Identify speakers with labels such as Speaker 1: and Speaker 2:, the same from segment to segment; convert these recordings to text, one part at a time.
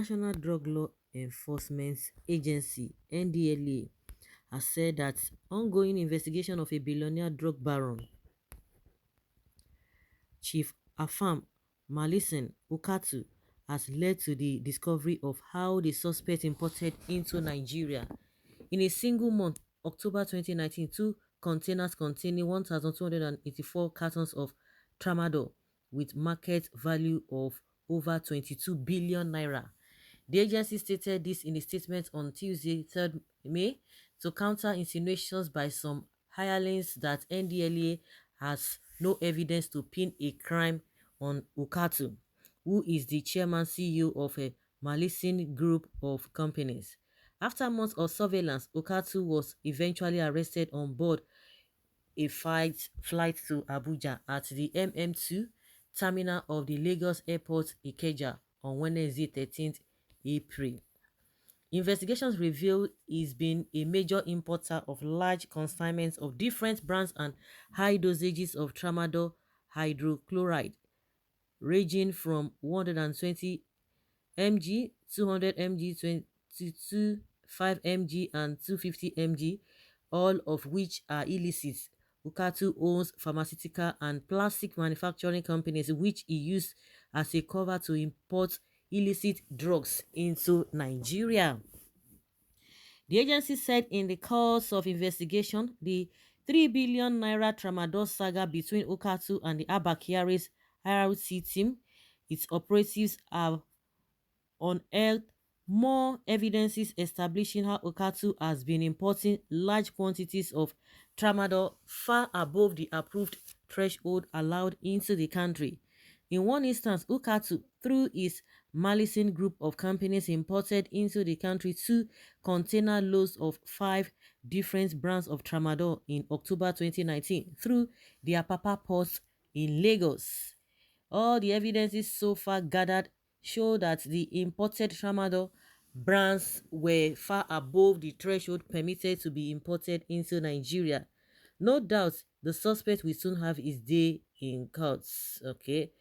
Speaker 1: National Drug Law Enforcement Agency, NDLEA, has said that ongoing investigation of a billionaire drug baron, Chief Afam Malison Ukatu, has led to the discovery of how the suspect imported into Nigeria. In a single month, October 2019, two containers containing 1,284 cartons of tramadol with market value of over 22 billion naira. The agency stated this in a statement on Tuesday, 3rd May, to counter insinuations by some hirelings that NDLEA has no evidence to pin a crime on Ukatu, who is the chairman CEO of a Malaysian group of companies. After months of surveillance, Ukatu was eventually arrested on board a flight to Abuja at the MM2 terminal of the Lagos Airport Ikeja on Wednesday, 13th April. Investigations reveal he's been a major importer of large consignments of different brands and high dosages of tramadol hydrochloride, ranging from 120 mg, 200 mg, 22, 5 mg, and 250 mg, all of which are illicit. Ukatu owns pharmaceutical and plastic manufacturing companies, which he used as a cover to import illicit drugs into Nigeria. The agency said in the course of investigation, the 3 billion naira tramadol saga between Ukatu and the ABBA KYARI's IRC team, its operatives have unearthed more evidences establishing how Ukatu has been importing large quantities of tramadol far above the approved threshold allowed into the country. In one instance, Ukatu, through his Malison group of companies, imported into the country 2 container loads of 5 different brands of tramadol in October 2019 through the Apapa port in Lagos. All the evidences so far gathered show that the imported tramadol brands were far above the threshold permitted to be imported into Nigeria. No doubt the suspect will soon have his day in courts. Okay.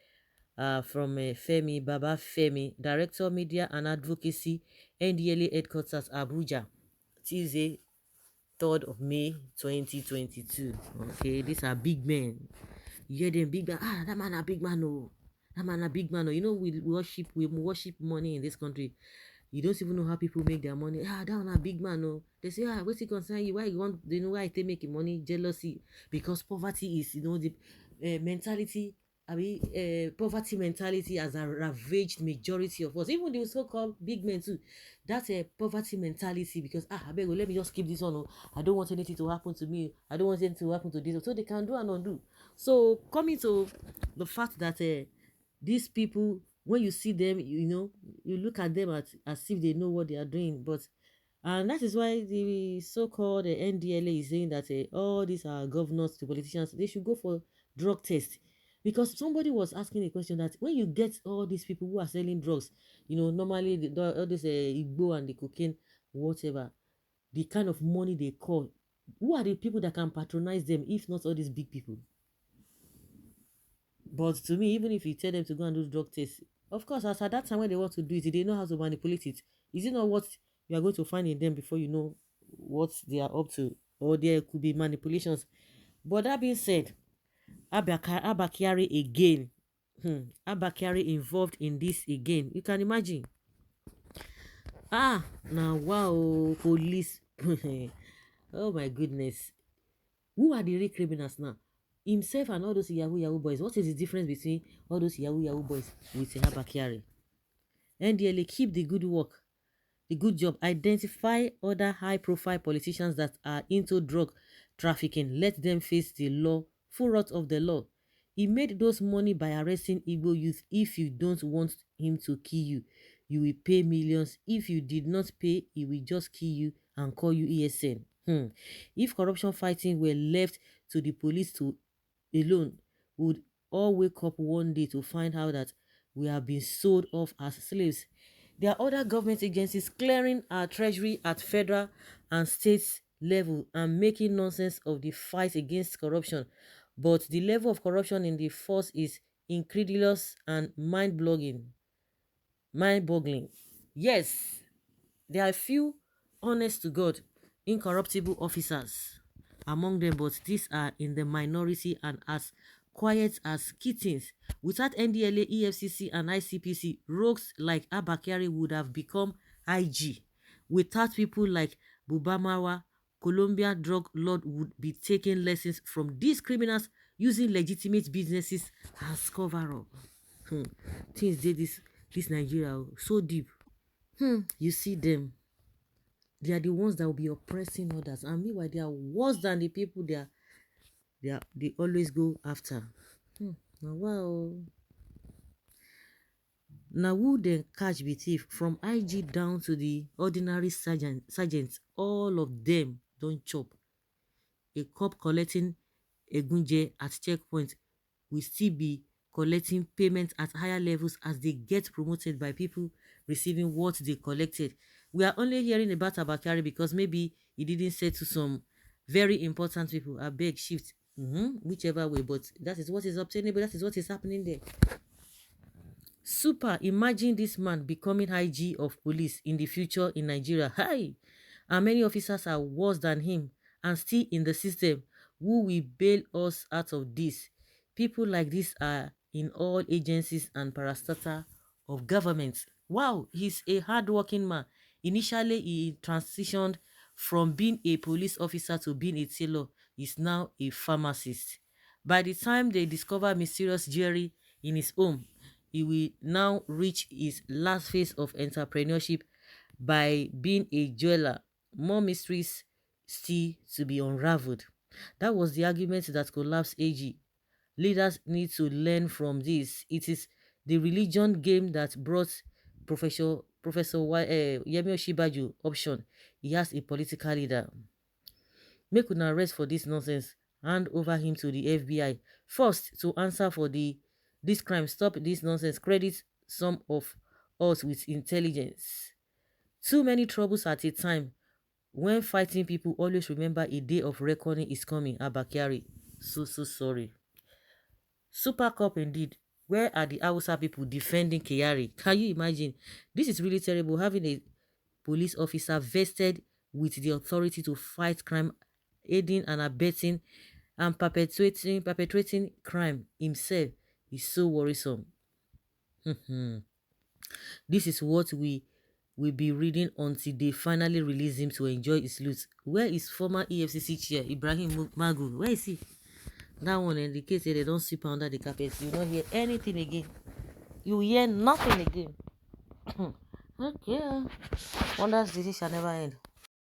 Speaker 1: From Femi Baba Femi, Director Media and Advocacy, NDLEA Headquarters, Abuja, Tuesday, 3rd of May 2022. Okay, these are big men. You hear them, big man. That man a big man, oh. That man a big man, oh. You know, we worship money in this country. You don't even know how people make their money. That one a big man, oh. They say, what's it concern you? Why you want? You know why they making money? Jealousy, because poverty is, the mentality. Poverty mentality has ravaged majority of us, even the so-called big men too. That's a poverty mentality, because I beg, let me just keep this on. Oh. I don't want anything to happen to me. I don't want anything to happen to this. So they can do and undo. So coming to the fact that these people, when you see them, you look at them as if they know what they are doing. And that is why the so-called NDLEA is saying that all these are governors to politicians, they should go for drug test. Because somebody was asking a question that when you get all these people who are selling drugs, normally all this Igbo and the cocaine, whatever, the kind of money they call, who are the people that can patronize them if not all these big people? But to me, even if you tell them to go and do drug tests, of course, as at that time when they want to do it, they know how to manipulate it. Is it not what you are going to find in them before you know what they are up to? Or there could be manipulations. But that being said, ABBA KYARI again. ABBA KYARI involved in this again. You can imagine. Now wow, police. Oh my goodness. Who are the real criminals now? Himself and all those Yahoo boys. What is the difference between all those Yahoo boys with ABBA KYARI? NDLEA, keep the good work, the good job. Identify other high-profile politicians that are into drug trafficking. Let them face the law, full wrath of the law. He made those money by arresting Igbo youth. If you don't want him to kill you, you will pay millions. If you did not pay, he will just kill you and call you ESN. If corruption fighting were left to the police to alone, we would all wake up one day to find out that we have been sold off as slaves. There are other government agencies clearing our treasury at federal and state level and making nonsense of the fight against corruption. But the level of corruption in the force is incredulous and mind-boggling. Yes, there are few honest to God incorruptible officers among them, but these are in the minority and as quiet as kittens. Without NDLA, EFCC, and ICPC, rogues like ABBA KYARI would have become IG. Without people like Bubamawa, Colombian drug lord would be taking lessons from these criminals using legitimate businesses as cover up. Things dey this Nigeria so deep. You see them, they are the ones that will be oppressing others, and meanwhile they are worse than the people they always go after. Now wow. Now who then catch the thief from IG down to the ordinary sergeants, all of them don't chop. A cop collecting egunje at checkpoint will still be collecting payments at higher levels as they get promoted by people receiving what they collected. We are only hearing about ABBA KYARI because maybe he didn't say to some very important people, I beg shift, whichever way, but that is what is obtainable, that is what is happening there. Super, imagine this man becoming IG of police in the future in Nigeria. Hi! And many officers are worse than him and still in the system. Who will bail us out of this? People like this are in all agencies and parastatal of government. Wow, he's a hardworking man. Initially, he transitioned from being a police officer to being a tailor. He's now a pharmacist. By the time they discover mysterious jewelry in his home, he will now reach his last phase of entrepreneurship by being a jeweler. More mysteries still to be unraveled. That was the argument that collapsed AG. Leaders need to learn from this. It is the religion game that brought Yemi Osinbajo option. He has a political leader. Make una rest for this nonsense. Hand over him to the FBI first to answer for this crime. Stop this nonsense. Credit some of us with intelligence. Too many troubles at a time. When fighting people, always remember a day of reckoning is coming. ABBA KYARI. So sorry. Super cop indeed. Where are the Hausa people defending KYARI? Can you imagine? This is really terrible, having a police officer vested with the authority to fight crime, aiding and abetting and perpetrating crime himself is so worrisome. This is what we will be reading until they finally release him to enjoy his loot. Where is former EFCC chair Ibrahim Magu? Where is he? That one indicates that they don't sweep under the carpet. You don't hear anything again. You hear nothing again. Okay. Wonders this shall never end.